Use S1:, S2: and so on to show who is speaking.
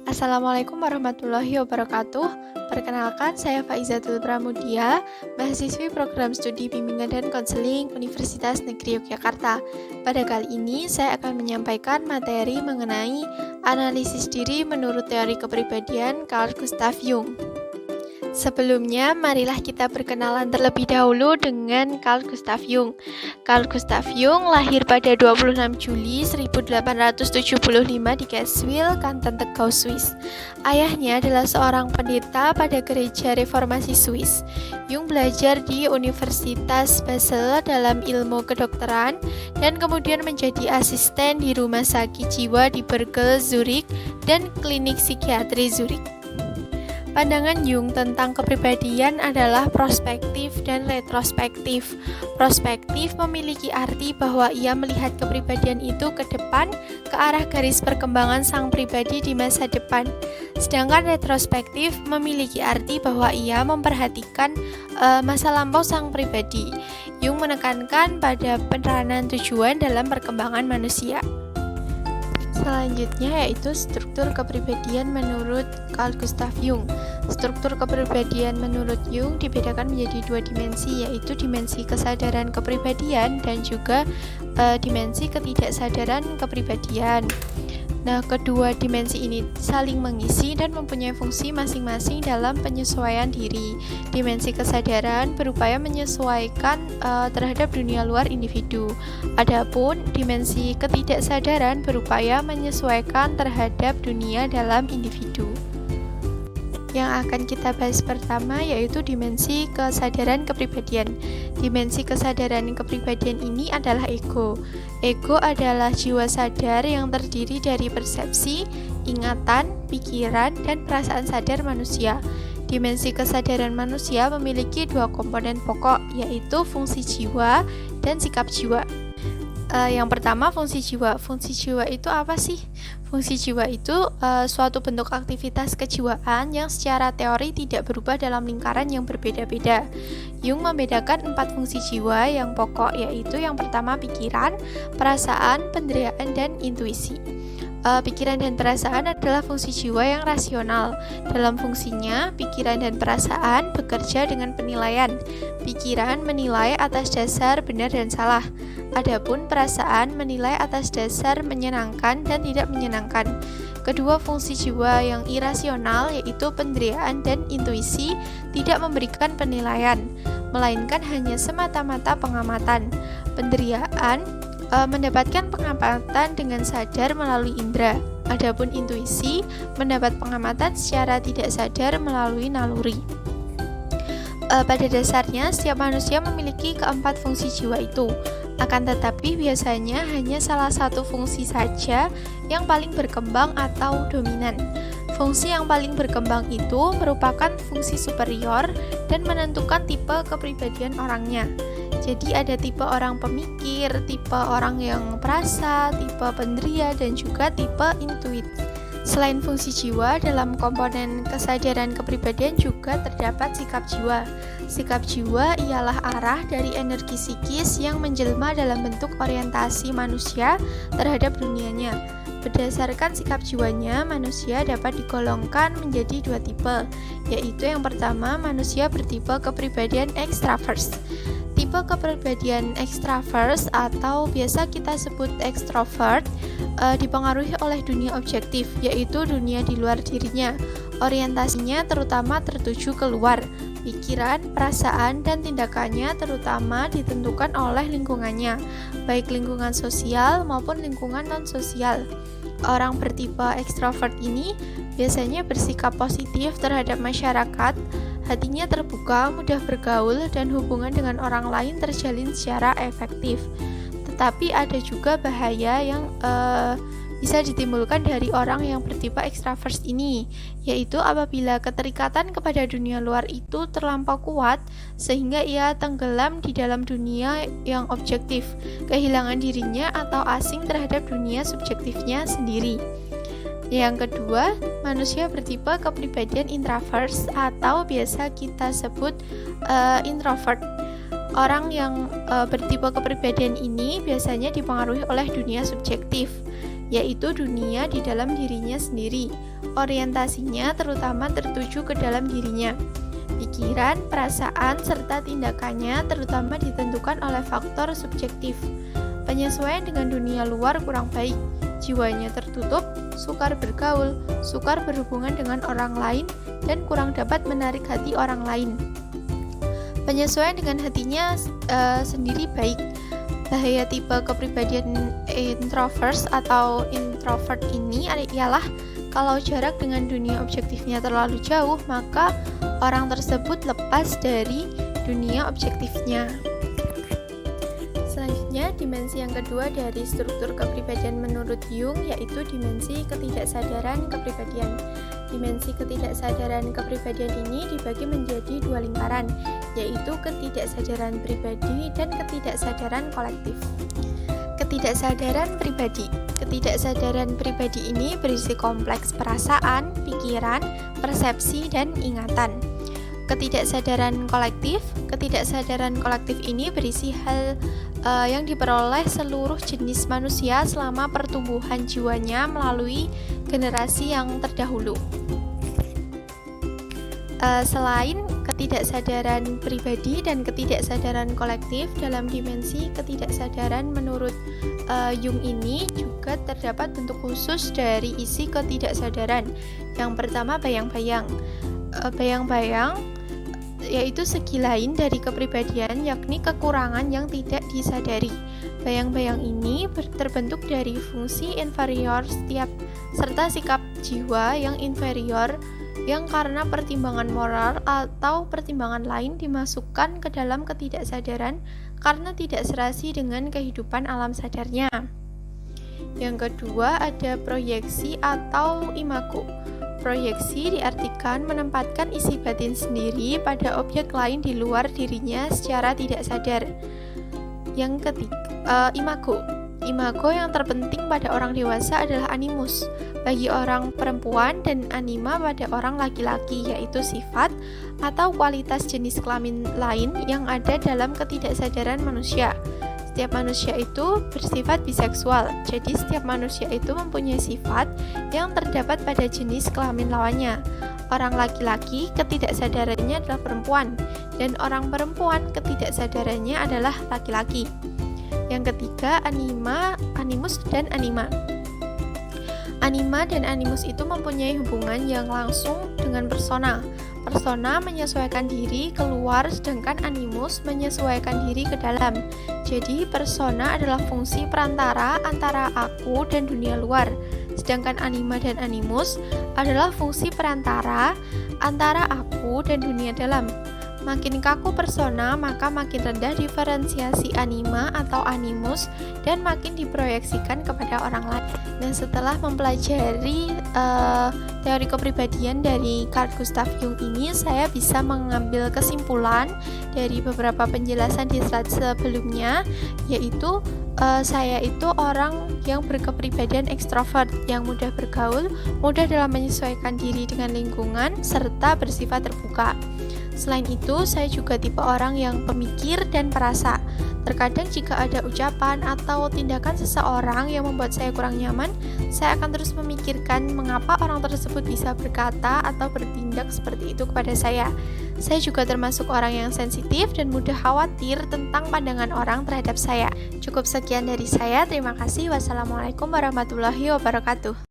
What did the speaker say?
S1: Assalamualaikum warahmatullahi wabarakatuh. Perkenalkan, saya Faizatul Pramudia, mahasiswi program studi bimbingan dan konseling Universitas Negeri Yogyakarta. Pada kali ini, saya akan menyampaikan materi mengenai analisis diri menurut teori kepribadian Carl Gustav Jung. Sebelumnya, marilah kita berkenalan terlebih dahulu dengan Carl Gustav Jung. Carl Gustav Jung lahir pada 26 Juli 1875 di Keswil, Kanton Tegau, Swiss. Ayahnya adalah seorang pendeta pada gereja reformasi Swiss. Jung belajar di Universitas Basel dalam ilmu kedokteran dan kemudian menjadi asisten di rumah sakit jiwa di Berkel, Zurich, dan klinik psikiatri Zurich. Pandangan Jung tentang kepribadian adalah prospektif dan retrospektif. Prospektif memiliki arti bahwa ia melihat kepribadian itu ke depan, ke arah garis perkembangan sang pribadi di masa depan. Sedangkan retrospektif memiliki arti bahwa ia memperhatikan masa lampau sang pribadi. Jung menekankan pada peranan tujuan dalam perkembangan manusia. Selanjutnya yaitu struktur kepribadian menurut Carl Gustav Jung. Struktur kepribadian menurut Jung dibedakan menjadi dua dimensi, yaitu dimensi kesadaran kepribadian dan juga dimensi ketidaksadaran kepribadian. Nah, kedua dimensi ini saling mengisi dan mempunyai fungsi masing-masing dalam penyesuaian diri. Dimensi kesadaran berupaya menyesuaikan terhadap dunia luar individu. Adapun dimensi ketidaksadaran berupaya menyesuaikan terhadap dunia dalam individu. Yang akan kita bahas pertama yaitu dimensi kesadaran kepribadian. Dimensi kesadaran kepribadian ini adalah ego. Ego adalah jiwa sadar yang terdiri dari persepsi, ingatan, pikiran, dan perasaan sadar manusia. Dimensi kesadaran manusia memiliki dua komponen pokok, yaitu fungsi jiwa dan sikap jiwa. Yang pertama, fungsi jiwa. Fungsi jiwa itu apa sih? Fungsi jiwa itu suatu bentuk aktivitas kejiwaan yang secara teori tidak berubah dalam lingkaran yang berbeda-beda. Jung membedakan 4 fungsi jiwa yang pokok, yaitu yang pertama pikiran, perasaan, penderiaan, dan intuisi. Pikiran dan perasaan adalah fungsi jiwa yang rasional. Dalam fungsinya, pikiran dan perasaan bekerja dengan penilaian. Pikiran menilai atas dasar benar dan salah. Adapun perasaan menilai atas dasar menyenangkan dan tidak menyenangkan. Kedua fungsi jiwa yang irasional yaitu penderiaan dan intuisi tidak memberikan penilaian, melainkan hanya semata-mata pengamatan. Penderiaan mendapatkan pengamatan dengan sadar melalui indera. Adapun intuisi mendapat pengamatan secara tidak sadar melalui naluri. Pada dasarnya, setiap manusia memiliki keempat fungsi jiwa itu. Akan tetapi biasanya hanya salah satu fungsi saja yang paling berkembang atau dominan. Fungsi yang paling berkembang itu merupakan fungsi superior dan menentukan tipe kepribadian orangnya. Jadi ada tipe orang pemikir, tipe orang yang perasa, tipe penderia, dan juga tipe intuit. Selain fungsi jiwa, dalam komponen kesadaran kepribadian juga terdapat sikap jiwa. Sikap jiwa ialah arah dari energi psikis yang menjelma dalam bentuk orientasi manusia terhadap dunianya. Berdasarkan sikap jiwanya, manusia dapat digolongkan menjadi dua tipe, yaitu yang pertama, manusia bertipe kepribadian extravert. Tipe kepribadian extravert atau biasa kita sebut extrovert dipengaruhi oleh dunia objektif, yaitu dunia di luar dirinya. Orientasinya terutama tertuju keluar. Pikiran, perasaan, dan tindakannya terutama ditentukan oleh lingkungannya, baik lingkungan sosial maupun lingkungan non-sosial. Orang bertipe extrovert ini biasanya bersikap positif terhadap masyarakat, hatinya terbuka, mudah bergaul, dan hubungan dengan orang lain terjalin secara efektif. Tetapi ada juga bahaya yang bisa ditimbulkan dari orang yang bertipe extravert ini, yaitu apabila keterikatan kepada dunia luar itu terlampau kuat sehingga ia tenggelam di dalam dunia yang objektif, kehilangan dirinya atau asing terhadap dunia subjektifnya sendiri. Yang kedua, manusia bertipe kepribadian introvert atau biasa kita sebut introvert. Orang yang bertipe kepribadian ini biasanya dipengaruhi oleh dunia subjektif. yaitu dunia di dalam dirinya sendiri. Orientasinya terutama tertuju ke dalam dirinya. Pikiran, perasaan, serta tindakannya terutama ditentukan oleh faktor subjektif. Penyesuaian dengan dunia luar kurang baik. Jiwanya tertutup, sukar bergaul, sukar berhubungan dengan orang lain, dan kurang dapat menarik hati orang lain. Penyesuaian dengan hatinya sendiri baik. Bahaya tipe kepribadian introvert atau introvert ini ialah kalau jarak dengan dunia objektifnya terlalu jauh, maka orang tersebut lepas dari dunia objektifnya. Selanjutnya, dimensi yang kedua dari struktur kepribadian menurut Jung yaitu dimensi ketidaksadaran kepribadian. Dimensi ketidaksadaran kepribadian ini dibagi menjadi dua lingkaran, yaitu ketidaksadaran pribadi dan ketidaksadaran kolektif. Ketidaksadaran pribadi. Ketidaksadaran pribadi ini berisi kompleks perasaan, pikiran, persepsi, dan ingatan. Ketidaksadaran kolektif. Ketidaksadaran kolektif ini berisi hal yang diperoleh seluruh jenis manusia selama pertumbuhan jiwanya melalui generasi yang terdahulu. Selain ketidaksadaran pribadi dan ketidaksadaran kolektif, dalam dimensi ketidaksadaran menurut Jung ini juga terdapat bentuk khusus dari isi ketidaksadaran. Yang pertama, bayang-bayang. Bayang-bayang yaitu segi lain dari kepribadian, yakni kekurangan yang tidak disadari. Bayang-bayang ini terbentuk dari fungsi inferior setiap serta sikap jiwa yang inferior yang karena pertimbangan moral atau pertimbangan lain dimasukkan ke dalam ketidaksadaran karena tidak serasi dengan kehidupan alam sadarnya. Yang kedua, ada proyeksi atau imago. Proyeksi diartikan menempatkan isi batin sendiri pada objek lain di luar dirinya secara tidak sadar. Yang ketiga, imago. Imago yang terpenting pada orang dewasa adalah animus bagi orang perempuan dan anima pada orang laki-laki, yaitu sifat atau kualitas jenis kelamin lain yang ada dalam ketidaksadaran manusia. Setiap manusia itu bersifat biseksual, jadi setiap manusia itu mempunyai sifat yang terdapat pada jenis kelamin lawannya. Orang laki-laki ketidaksadarannya adalah perempuan, dan orang perempuan ketidaksadarannya adalah laki-laki. Yang ketiga, animus dan anima. Anima dan animus itu mempunyai hubungan yang langsung dengan persona. Persona menyesuaikan diri keluar, sedangkan animus menyesuaikan diri ke dalam. Jadi, persona adalah fungsi perantara antara aku dan dunia luar, sedangkan anima dan animus adalah fungsi perantara antara aku dan dunia dalam. Makin kaku persona, maka makin rendah diferensiasi anima atau animus dan makin diproyeksikan kepada orang lain. Dan setelah mempelajari teori kepribadian dari Carl Gustav Jung ini, saya bisa mengambil kesimpulan dari beberapa penjelasan di slide sebelumnya, yaitu saya itu orang yang berkepribadian ekstrovert, yang mudah bergaul, mudah dalam menyesuaikan diri dengan lingkungan, serta bersifat terbuka. Selain itu, saya juga tipe orang yang pemikir dan perasa. Terkadang jika ada ucapan atau tindakan seseorang yang membuat saya kurang nyaman, saya akan terus memikirkan mengapa orang tersebut bisa berkata atau bertindak seperti itu kepada saya. Saya juga termasuk orang yang sensitif dan mudah khawatir tentang pandangan orang terhadap saya. Cukup sekian dari saya, terima kasih. Wassalamualaikum warahmatullahi wabarakatuh.